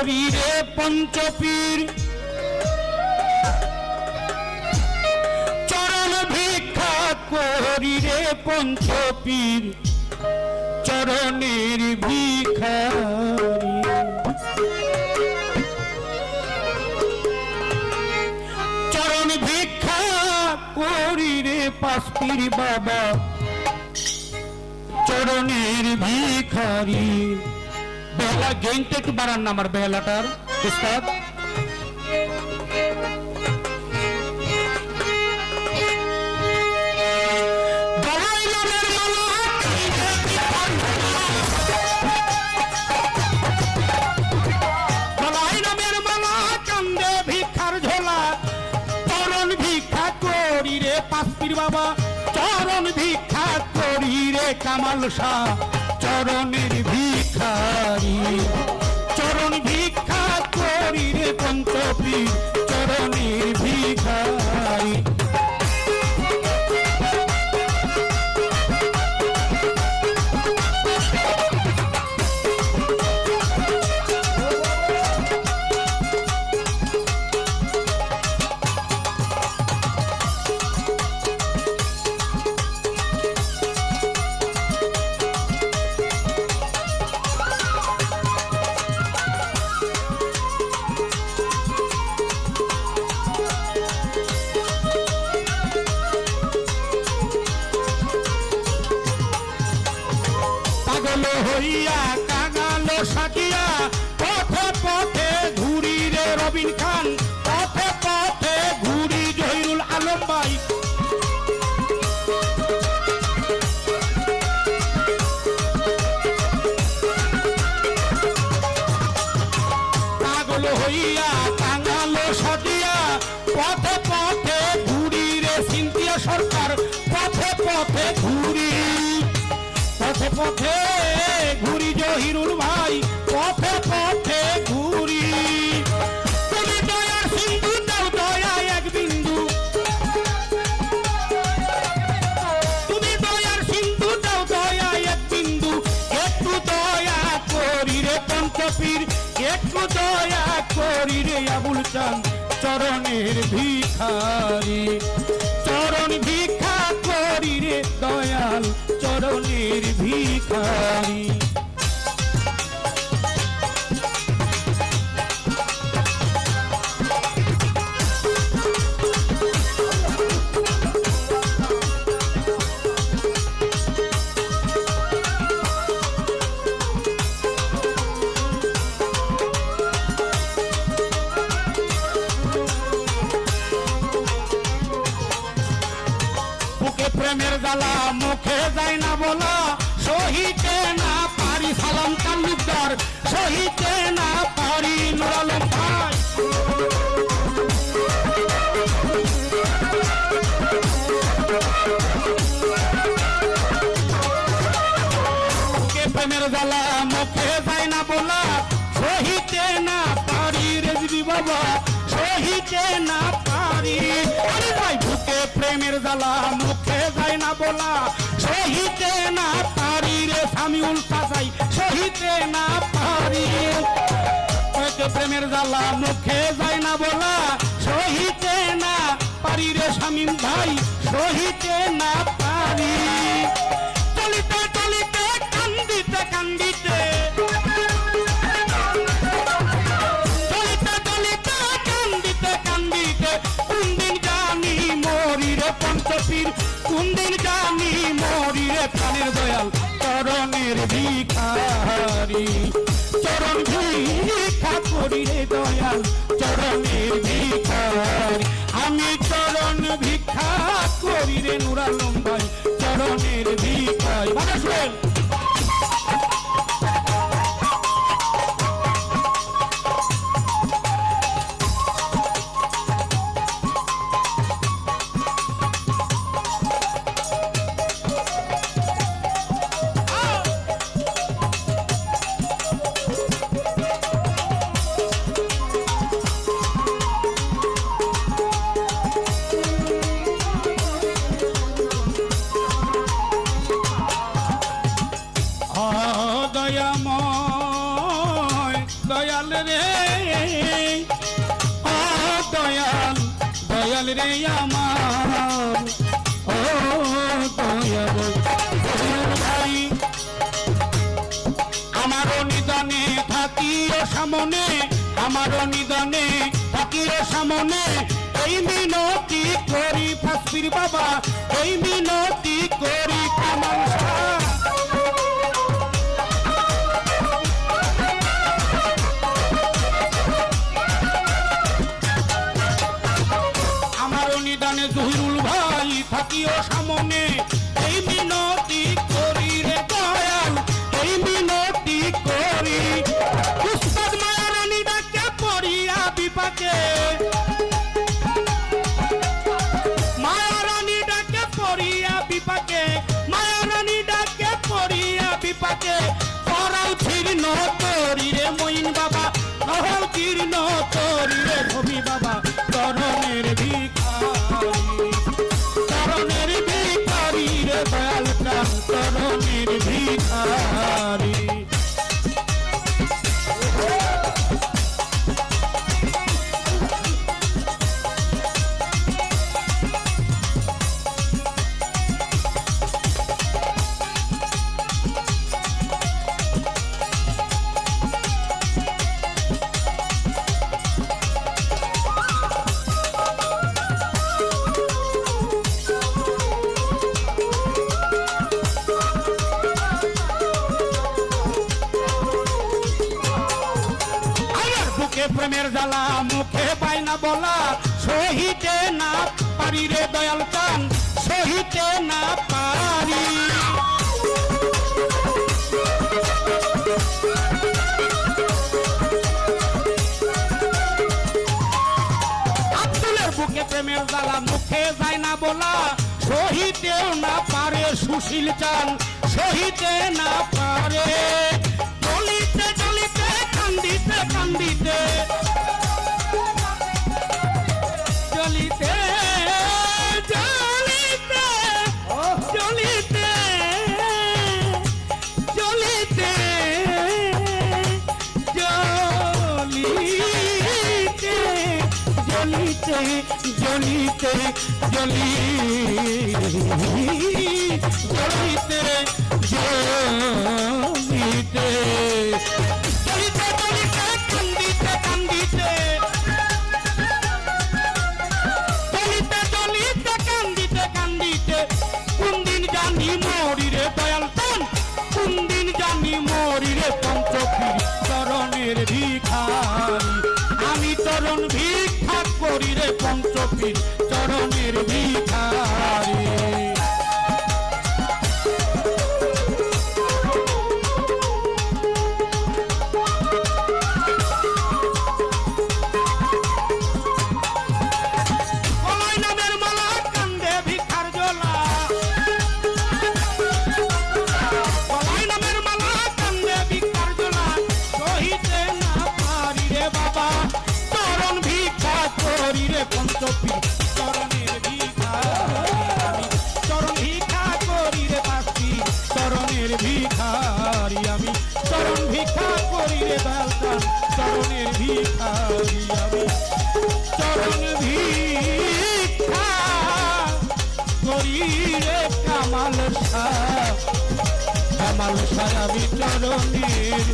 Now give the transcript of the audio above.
করি রে পঞ্চপীর, চরণ ভিক্ষা করি রে পঞ্চপীর, চরণের ভিখারি। চরণ ভিক্ষা করি রে পাঁচপীর বাবা, চরণের ভিখারি। বেলা গেইনটা একটু বাড়ান না আমার বেলাটার উস্তাদ। পাঁচপীর বাবা চরণ ভিক্ষা করি রে কামাল শাহ, চরণের ভিখারি। চরণ ভিক্ষা করি রে পঞ্চপীর, চরণের ভিখারি। হইয়া কাঙালো সাকিয়া পথে পথে ঘুরি রে রবিন খান, পথে পথে ঘুরি জহিরুল আলম ভাই। পাগল হইয়া কাঙালো সাকিয়া পথে পথে ঘুরি রে সিন্তিয়া সরকার, পথে পথে ঘুরি, পথে পথে ঘুরি জহিরুল ভাই, পথে পথে ঘুরি। তুমি দয়ার সিন্ধু দাও দয়া এক বিন্দু, তুমি দয়ার সিন্ধু দাও দয়া এক বিন্দু, একটু দয়া করি রে পঞ্চপীর, একটু দয়া করি রে আবুল চাঁদ, চরণের ভিখারি। চরণ ভিক্ষা করি রে দয়াল, চরণের ভিখারি। প্রেমের জ্বালা মুখে যায় না বলা, সহিতে না পারি সালাম তালুকদার, সহিতে না পারি নুর আলম ভাই। প্রেমের জ্বালা মুখে যায় না বলা, সহিতে না পারি রেজবি বাবা, সহিতে না পারি। আরে ভাই বুকে প্রেমের জ্বালা মুখে যায় না বলা, সহিতে না পারি রে সামিউল সাজাই, সহিতে না পারি। প্রেমের জ্বালা মুখে যায় না বলা, সহিতে না পারি রে শামীম ভাই, সহিতে না পারি। চলিতে চলিতে কান্দিতে কান্দিতে, চলিতে চলিতে কান্দিতে কান্দিতে, কোনদিন জানি মরি রে পঞ্চপীর, কোনদিন জানি মরি রে প্রাণের দয়াল, চরণের ভিখারি। চরণ ভিক্ষা করি রে দয়াল, চরণের ভিখারি। আমি চরণ ভিক্ষা করি রে নুর আলম ভাই, চরণের ভিখারি। মানুষের রে আমার ও দয়াল ভাই আমারও নিদানে থাকিও সামনে আমারও নিদানে থাকিও সামনে এই মিনতি করি ফাসবির বাবা এই মিনতি করি কামাল শাহ আমারও নিদানে জহিরুল ভাই থাকিও সামনে এই মিনতি করি রে দয়াল এই মিনতি করি উস্তাদ মায়া রানী ডাকে পড়িয়া বিপাকে মায়া রানী ডাকে পড়িয়া বিপাকে মায়া রানী ডাকে পড়িয়া বিপাকে পরাও ছিন্ন করি রে মঈন বাবা নহল জীর্ণ করি রে ভবি বাবা চরণের ভিখারি চরণের ভিখারি রে দয়াল প্রাণ চরণের ভিখারি প্রেমের জ্বালা মুখে পাই না বলা সহিতে না পারি রে দয়াল চান সহিতে না পারি আব্দুলের বুকে প্রেমের জ্বালা মুখে যায় না বলা সহিতেও না পারে সুশীল চান সহিতে না পারে চলিতে চলিতে কান্দিতে কান্দিতে চলিতে চলিতে চলিতে চলিতে জলিতে জলিতে জলিতে জলিতে জলিতে চলিতে কান্দিতে কান্দিতে চলিতে চলিতে কান্দিতে কান্দিতে কোন দিন জানি মরি রে দয়াল চান কোন দিন জানি মরি রে পঞ্চক্ষীর চরণের ভিখারি আমি চরণ ভিক্ষা করি রে পঞ্চক্ষীর চরণের ভিখারি পঞ্চপীর চরণের ভিখারি চরণ ভিক্ষা করি রে পাশি চরণের ভিখারি আমি চরণ ভিক্ষা করি রে দয়াল চরণের ভিখারি আমি চরণ ভিক্ষা করি রে কামাল শাহ আমি চরণের